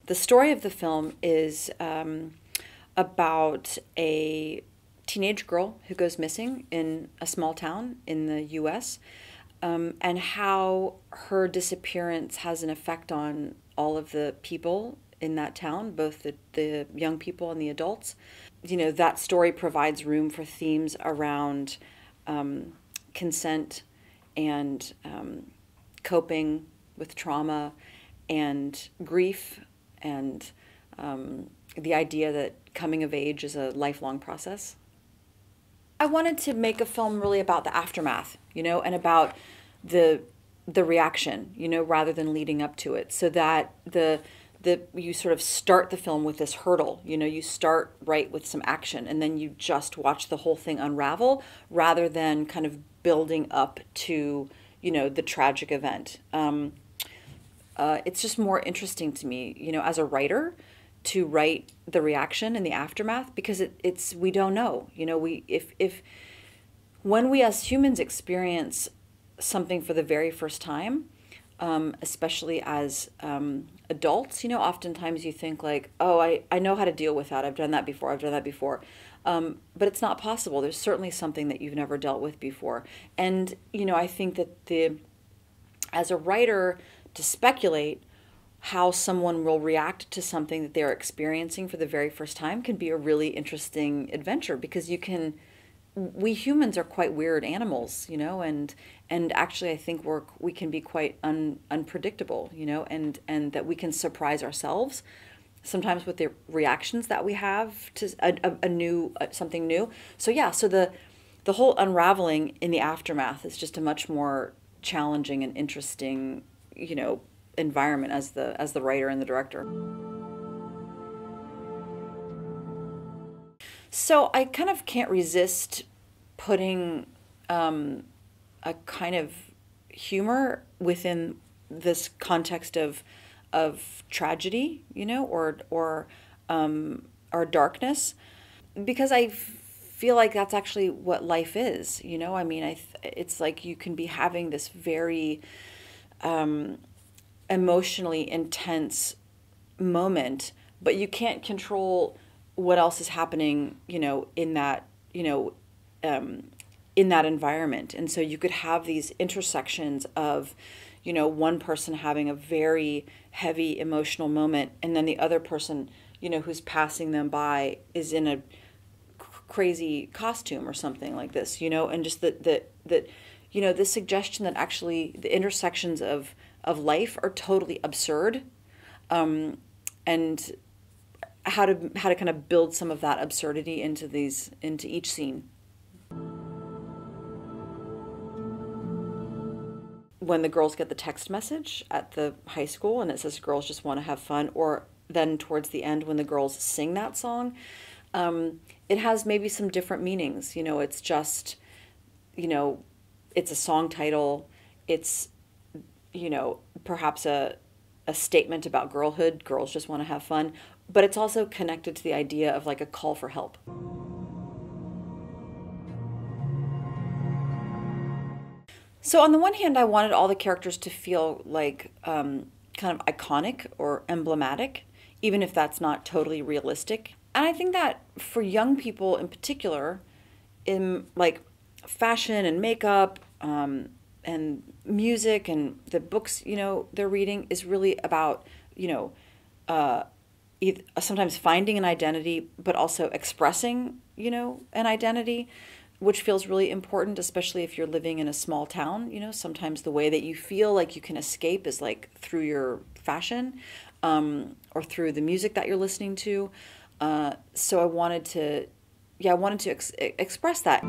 The story of the film is about a teenage girl who goes missing in a small town in the U.S., and how her disappearance has an effect on all of the people in that town, both the young people and the adults. You know, that story provides room for themes around consent and coping with trauma and grief, and the idea that coming of age is a lifelong process. I wanted to make a film really about the aftermath, you know, and about the reaction, you know, rather than leading up to it, so that you sort of start the film with this hurdle, you know, you start right with some action and then you just watch the whole thing unravel rather than kind of building up to, you know, the tragic event. It's just more interesting to me, you know, as a writer, to write the reaction and the aftermath, because it's we don't know, you know, when we as humans experience something for the very first time, especially as adults, you know, oftentimes you think like, oh, I know how to deal with that. I've done that before. But it's not possible. There's certainly something that you've never dealt with before. And, you know, I think that as a writer, to speculate how someone will react to something that they're experiencing for the very first time can be a really interesting adventure, because we humans are quite weird animals, you know, and actually I think we can be quite unpredictable, you know, and that we can surprise ourselves sometimes with the reactions that we have to something new. So yeah, so the whole unraveling in the aftermath is just a much more challenging and interesting, you know, environment as the writer and the director. So I kind of can't resist putting a kind of humor within this context of tragedy, you know, or darkness, because I feel like that's actually what life is, you know. I mean, it's like you can be having this very emotionally intense moment, but you can't control what else is happening, you know, in that, you know, in that environment. And so you could have these intersections of, you know, one person having a very heavy emotional moment, and then the other person, you know, who's passing them by is in a crazy costume or something like this, you know, and just that you know, the suggestion that actually the intersections of life are totally absurd, and how to kind of build some of that absurdity into each scene. When the girls get the text message at the high school and it says girls just want to have fun, or then towards the end when the girls sing that song, it has maybe some different meanings. You know, it's just, you know, it's a song title. It's, you know, perhaps a statement about girlhood. Girls just want to have fun. But it's also connected to the idea of like a call for help. So on the one hand, I wanted all the characters to feel like kind of iconic or emblematic, even if that's not totally realistic. And I think that for young people in particular, in like fashion and makeup and music and the books, you know, they're reading is really about, you know, sometimes finding an identity, but also expressing, you know, an identity, which feels really important, especially if you're living in a small town. You know, sometimes the way that you feel like you can escape is like through your fashion, or through the music that you're listening to. So I wanted to express that.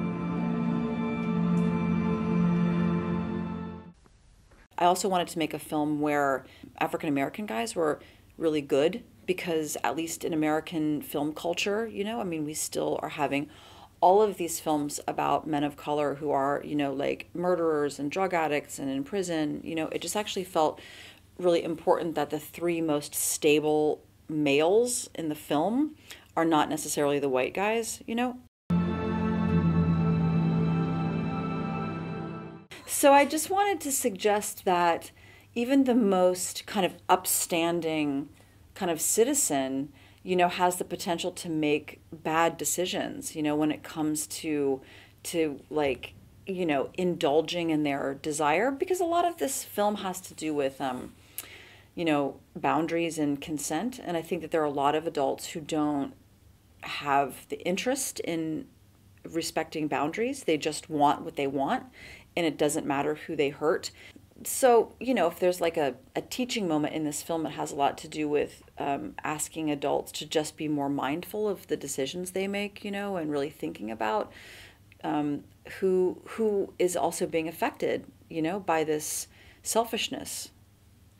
I also wanted to make a film where African American guys were really good, because at least in American film culture, you know, I mean, we still are having all of these films about men of color who are, you know, like murderers and drug addicts and in prison. You know, it just actually felt really important that the three most stable males in the film are not necessarily the white guys, you know. So I just wanted to suggest that even the most kind of upstanding kind of citizen, you know, has the potential to make bad decisions, you know, when it comes to like, you know, indulging in their desire, because a lot of this film has to do with, you know, boundaries and consent. And I think that there are a lot of adults who don't have the interest in respecting boundaries. They just want what they want, and it doesn't matter who they hurt. So, you know, if there's like a teaching moment in this film, it has a lot to do with asking adults to just be more mindful of the decisions they make, you know, and really thinking about who is also being affected, you know, by this selfishness.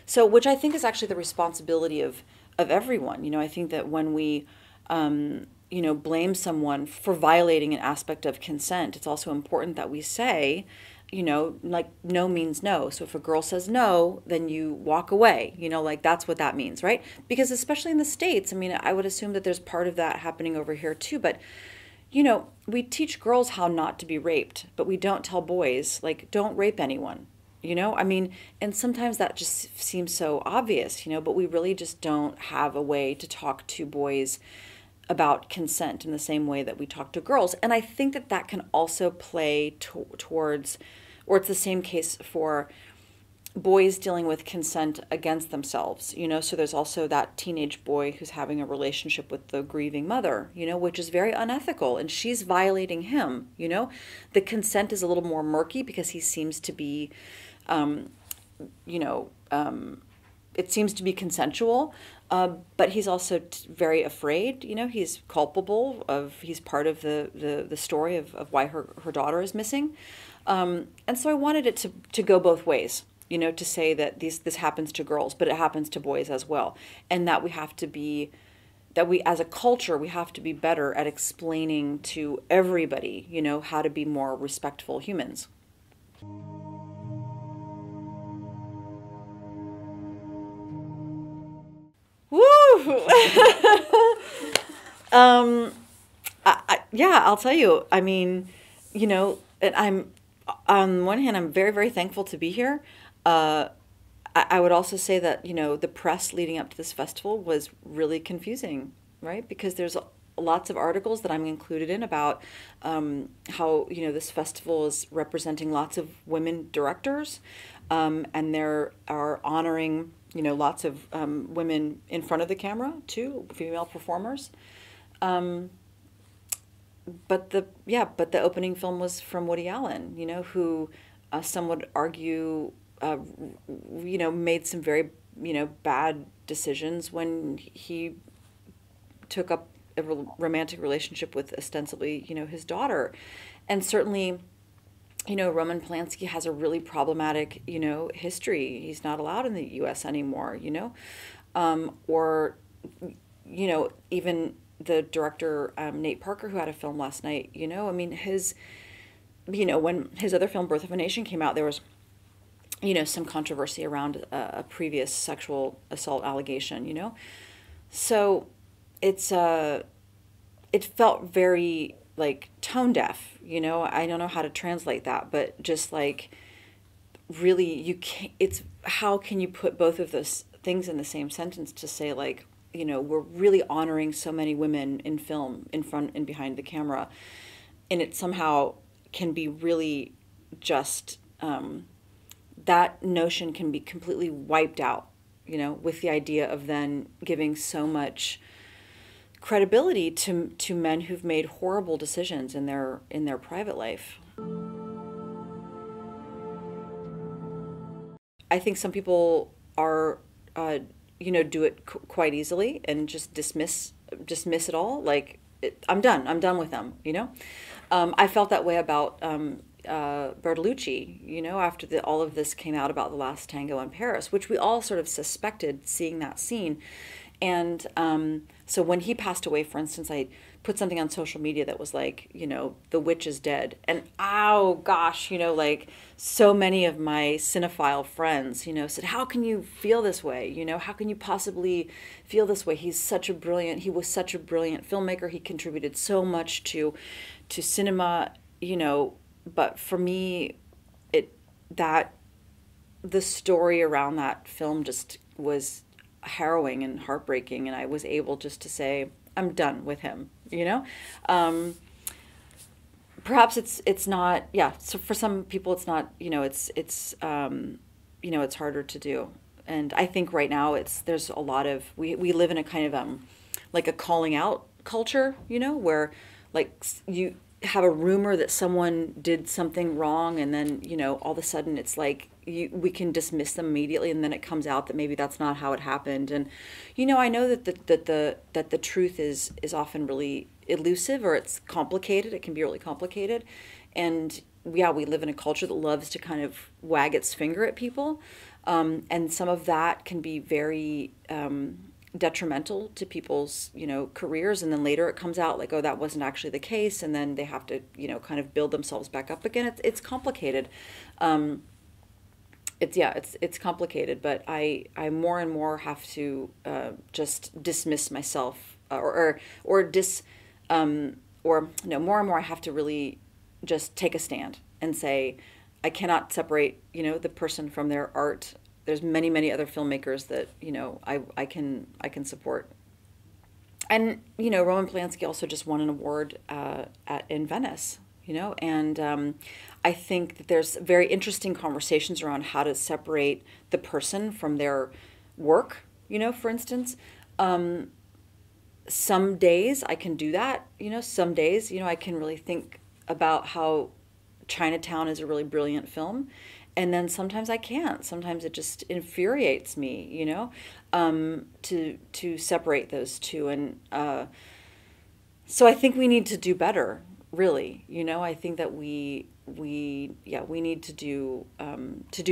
So, which I think is actually the responsibility of everyone. You know, I think that when we, you know, blame someone for violating an aspect of consent, it's also important that we say, you know, like, no means no. So if a girl says no, then you walk away, you know, like, that's what that means, right? Because especially in the States, I mean, I would assume that there's part of that happening over here too, but, you know, we teach girls how not to be raped, but we don't tell boys, like, don't rape anyone, you know? I mean, and sometimes that just seems so obvious, you know, but we really just don't have a way to talk to boys about consent in the same way that we talk to girls. And I think that that can also play towards, or it's the same case for boys dealing with consent against themselves, you know. So there's also that teenage boy who's having a relationship with the grieving mother, you know, which is very unethical, and she's violating him, you know. The consent is a little more murky because he seems to be, you know, it seems to be consensual, but he's also very afraid. You know, he's culpable of, he's part of the story of why her daughter is missing. And so I wanted it to go both ways, you know, to say that this happens to girls, but it happens to boys as well. And that we have to be, that we as a culture, we have to be better at explaining to everybody, you know, how to be more respectful humans. Woo! Yeah, I'll tell you. I mean, you know, and I'm, on one hand, I'm very, very thankful to be here. I would also say that, you know, the press leading up to this festival was really confusing, right? Because there's lots of articles that I'm included in about how, you know, this festival is representing lots of women directors, and there are honoring, you know, lots of women in front of the camera too, female performers. But the opening film was from Woody Allen, you know, who some would argue, you know, made some very, you know, bad decisions when he took up a romantic relationship with ostensibly, you know, his daughter. And certainly, you know, Roman Polanski has a really problematic, you know, history. He's not allowed in the U.S. anymore, you know, or, you know, even the director, Nate Parker, who had a film last night, you know, I mean, his, you know, when his other film, Birth of a Nation, came out, there was, you know, some controversy around a previous sexual assault allegation, you know. So it's, it felt very, like, tone deaf, you know. I don't know how to translate that, but just like, really, you can't, it's, how can you put both of those things in the same sentence to say, like, you know, we're really honoring so many women in film, in front and behind the camera, and it somehow can be really just, that notion can be completely wiped out, you know, with the idea of then giving so much credibility to men who've made horrible decisions in their private life. I think some people are, you know, do it quite easily and just dismiss it all. Like, I'm done with them, you know. I felt that way about Bertolucci, you know, after all of this came out about The Last Tango in Paris, which we all sort of suspected seeing that scene. And so when he passed away, for instance, I put something on social media that was like, you know, the witch is dead. And oh gosh, you know, like, so many of my cinephile friends, you know, said, how can you feel this way? You know, how can you possibly feel this way? He was such a brilliant filmmaker. He contributed so much to cinema, you know. But for me, the story around that film just was harrowing and heartbreaking, and I was able just to say, I'm done with him, you know? Perhaps it's not, yeah, so for some people it's not, you know, you know, it's harder to do. And I think right now there's a lot of, we live in a kind of like a calling out culture, you know, where like you have a rumor that someone did something wrong, and then, you know, all of a sudden it's like we can dismiss them immediately, and then it comes out that maybe that's not how it happened. And, you know, I know that the truth is often really elusive, or it's complicated. It can be really complicated. And yeah, we live in a culture that loves to kind of wag its finger at people. And some of that can be very detrimental to people's, you know, careers. And then later it comes out like, oh, that wasn't actually the case. And then they have to, you know, kind of build themselves back up again. It's complicated. It's complicated, but I more and more have to just dismiss myself, or no, more and more I have to really just take a stand and say, I cannot separate, you know, the person from their art. There's many other filmmakers that, you know, I can support. And, you know, Roman Polanski also just won an award in Venice, you know, and I think that there's very interesting conversations around how to separate the person from their work, you know, for instance. Some days I can do that, you know, some days, you know, I can really think about how Chinatown is a really brilliant film. And then sometimes I can't. Sometimes it just infuriates me, you know, to separate those two. And so I think we need to do better, really. You know, I think that we need to do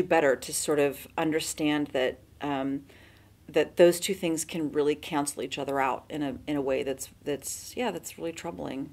better, to sort of understand that that those two things can really cancel each other out in a way that's really troubling.